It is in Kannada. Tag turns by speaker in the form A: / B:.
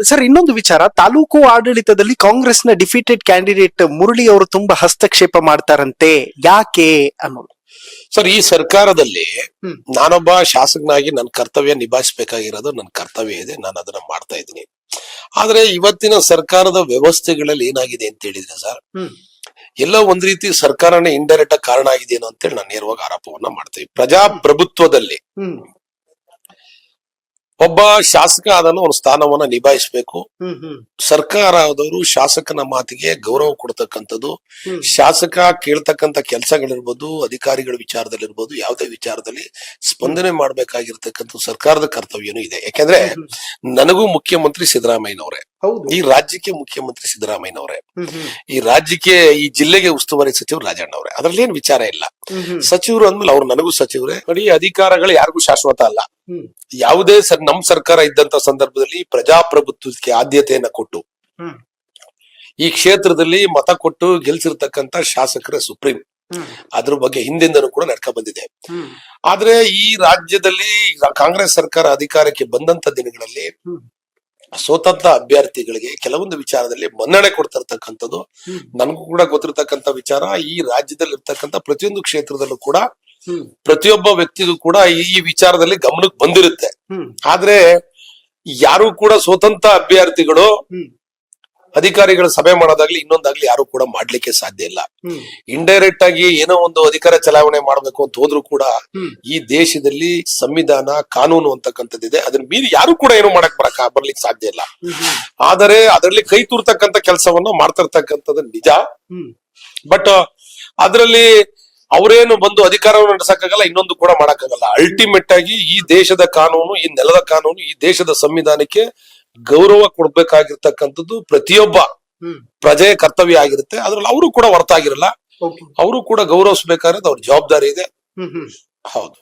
A: ಸರ್, ಇನ್ನೊಂದು ವಿಚಾರ, ತಾಲೂಕು ಆಡಳಿತದಲ್ಲಿ ಕಾಂಗ್ರೆಸ್ನ ಡಿಫೀಟೆಡ್ ಕ್ಯಾಂಡಿಡೇಟ್ ಮುರಳಿ ಅವರು ತುಂಬಾ ಹಸ್ತಕ್ಷೇಪ ಮಾಡ್ತಾರಂತೆ, ಯಾಕೆ ಅನ್ನೋದು.
B: ಸರ್, ಈ ಸರ್ಕಾರದಲ್ಲಿ ನಾನೊಬ್ಬ ಶಾಸಕನಾಗಿ ನನ್ನ ಕರ್ತವ್ಯ ನಿಭಾಯಿಸಬೇಕಾಗಿರೋದು ನನ್ನ ಕರ್ತವ್ಯ ಇದೆ, ನಾನು ಅದನ್ನ ಮಾಡ್ತಾ ಇದ್ದೀನಿ. ಆದ್ರೆ ಇವತ್ತಿನ ಸರ್ಕಾರದ ವ್ಯವಸ್ಥೆಗಳಲ್ಲಿ ಏನಾಗಿದೆ ಅಂತ ಹೇಳಿದ್ರೆ ಸರ್, ಎಲ್ಲ ಒಂದ್ ರೀತಿ ಸರ್ಕಾರನೇ ಇಂಡೈರೆಕ್ಟ್ ಆಗಿ ಕಾರಣ ಆಗಿದೆಯೇನೋ ಅಂತೇಳಿ ನಾನು ನೇರವಾಗಿ ಆರೋಪವನ್ನ ಮಾಡ್ತೀವಿ. ಪ್ರಜಾಪ್ರಭುತ್ವದಲ್ಲಿ ಒಬ್ಬ ಶಾಸಕ ಅದನ್ನು ಒಂದು ಸ್ಥಾನವನ್ನ ನಿಭಾಯಿಸಬೇಕು. ಸರ್ಕಾರದವರು ಶಾಸಕನ ಮಾತಿಗೆ ಗೌರವ ಕೊಡ್ತಕ್ಕಂಥದ್ದು, ಶಾಸಕ ಕೇಳ್ತಕ್ಕಂಥ ಕೆಲಸಗಳಿರ್ಬೋದು, ಅಧಿಕಾರಿಗಳ ವಿಚಾರದಲ್ಲಿರ್ಬೋದು, ಯಾವುದೇ ವಿಚಾರದಲ್ಲಿ ಸ್ಪಂದನೆ ಮಾಡ್ಬೇಕಾಗಿರ್ತಕ್ಕಂಥ ಸರ್ಕಾರದ ಕರ್ತವ್ಯನೂ ಇದೆ. ಯಾಕಂದ್ರೆ ನನಗೂ ಮುಖ್ಯಮಂತ್ರಿ ಸಿದ್ದರಾಮಯ್ಯನವರೇ, ಈ ರಾಜ್ಯಕ್ಕೆ ಮುಖ್ಯಮಂತ್ರಿ ಸಿದ್ದರಾಮಯ್ಯನವರೇ, ಈ ರಾಜ್ಯಕ್ಕೆ ಈ ಜಿಲ್ಲೆಗೆ ಉಸ್ತುವಾರಿ ಸಚಿವರು ರಾಜಣ್ಣವ್ರೆ. ಅದ್ರಲ್ಲಿ ಏನ್ ವಿಚಾರ ಇಲ್ಲ. ಸಚಿವರು ಅಂದ್ಮೇಲೆ ಅವ್ರು ನನಗೂ ಸಚಿವರೇ. ನೋಡಿ, ಅಧಿಕಾರಗಳು ಯಾರಿಗೂ ಶಾಶ್ವತ ಅಲ್ಲ. ಯಾವುದೇ ನಮ್ ಸರ್ಕಾರ ಇದ್ದಂತ ಸಂದರ್ಭದಲ್ಲಿ ಪ್ರಜಾಪ್ರಭುತ್ವಕ್ಕೆ ಆದ್ಯತೆಯನ್ನ ಕೊಟ್ಟು ಈ ಕ್ಷೇತ್ರದಲ್ಲಿ ಮತ ಕೊಟ್ಟು ಗೆಲ್ಸಿರ್ತಕ್ಕಂತ ಶಾಸಕರೇ ಸುಪ್ರೀಂ. ಅದ್ರ ಬಗ್ಗೆ ಹಿಂದಿಂದನೂ ಕೂಡ ನಡ್ಕ ಬಂದಿದೆ. ಆದ್ರೆ ಈ ರಾಜ್ಯದಲ್ಲಿ ಕಾಂಗ್ರೆಸ್ ಸರ್ಕಾರ ಅಧಿಕಾರಕ್ಕೆ ಬಂದಂತ ದಿನಗಳಲ್ಲಿ ಸ್ವತಂತ್ರ ಅಭ್ಯರ್ಥಿಗಳಿಗೆ ಕೆಲವೊಂದು ವಿಚಾರದಲ್ಲಿ ಮನ್ನಣೆ ಕೊಡ್ತಿರ್ತಕ್ಕಂಥದ್ದು ನನಗೂ ಕೂಡ ಗೊತ್ತಿರ್ತಕ್ಕಂಥ ವಿಚಾರ. ಈ ರಾಜ್ಯದಲ್ಲಿ ಇರ್ತಕ್ಕಂಥ ಪ್ರತಿಯೊಂದು ಕ್ಷೇತ್ರದಲ್ಲೂ ಕೂಡ ಪ್ರತಿಯೊಬ್ಬ ವ್ಯಕ್ತಿಗೂ ಕೂಡ ಈ ವಿಚಾರದಲ್ಲಿ ಗಮನಕ್ಕೆ ಬಂದಿರುತ್ತೆ. ಆದ್ರೆ ಯಾರು ಕೂಡ ಸ್ವತಂತ್ರ ಅಭ್ಯರ್ಥಿಗಳು ಅಧಿಕಾರಿಗಳ ಸಭೆ ಮಾಡೋದಾಗ್ಲಿ ಇನ್ನೊಂದಾಗ್ಲಿ ಯಾರು ಕೂಡ ಮಾಡ್ಲಿಕ್ಕೆ ಸಾಧ್ಯ ಇಲ್ಲ. ಇಂಡೈರೆಕ್ಟ್ ಆಗಿ ಏನೋ ಒಂದು ಅಧಿಕಾರ ಚಲಾವಣೆ ಮಾಡ್ಬೇಕು ಅಂತ ಹೋದ್ರು ಕೂಡ ಈ ದೇಶದಲ್ಲಿ ಸಂವಿಧಾನ, ಕಾನೂನು ಅಂತಕ್ಕಂಥದ್ದಿದೆ. ಅದನ್ನ ಮೀರಿ ಯಾರು ಕೂಡ ಏನು ಮಾಡಕ್ ಬರ್ಲಿಕ್ಕೆ ಸಾಧ್ಯ ಇಲ್ಲ. ಆದರೆ ಅದರಲ್ಲಿ ಕೈ ತೂರ್ತಕ್ಕಂಥ ಕೆಲಸವನ್ನ ಮಾಡ್ತಿರ್ತಕ್ಕಂಥದ್ದು ನಿಜ. ಬಟ್ ಅದರಲ್ಲಿ ಅವರೇನು ಬಂದು ಅಧಿಕಾರವನ್ನು ನಡೆಸಕ್ಕಾಗಲ್ಲ, ಇನ್ನೊಂದು ಕೂಡ ಮಾಡಕ್ಕಾಗಲ್ಲ. ಅಲ್ಟಿಮೇಟ್ ಆಗಿ ಈ ದೇಶದ ಕಾನೂನು, ಈ ನೆಲದ ಕಾನೂನು, ಈ ದೇಶದ ಸಂವಿಧಾನಕ್ಕೆ ಗೌರವ ಕೊಡ್ಬೇಕಾಗಿರ್ತಕ್ಕಂಥದ್ದು ಪ್ರತಿಯೊಬ್ಬ ಪ್ರಜೆಯ ಕರ್ತವ್ಯ ಆಗಿರುತ್ತೆ. ಅದ್ರಲ್ಲಿ ಅವರು ಕೂಡ ಹೊರತಾಗಿರಲ್ಲ. ಅವರು ಕೂಡ ಗೌರವಿಸಬೇಕಾದ್ರೆ ಅವ್ರ ಜವಾಬ್ದಾರಿ ಇದೆ. ಹೌದು.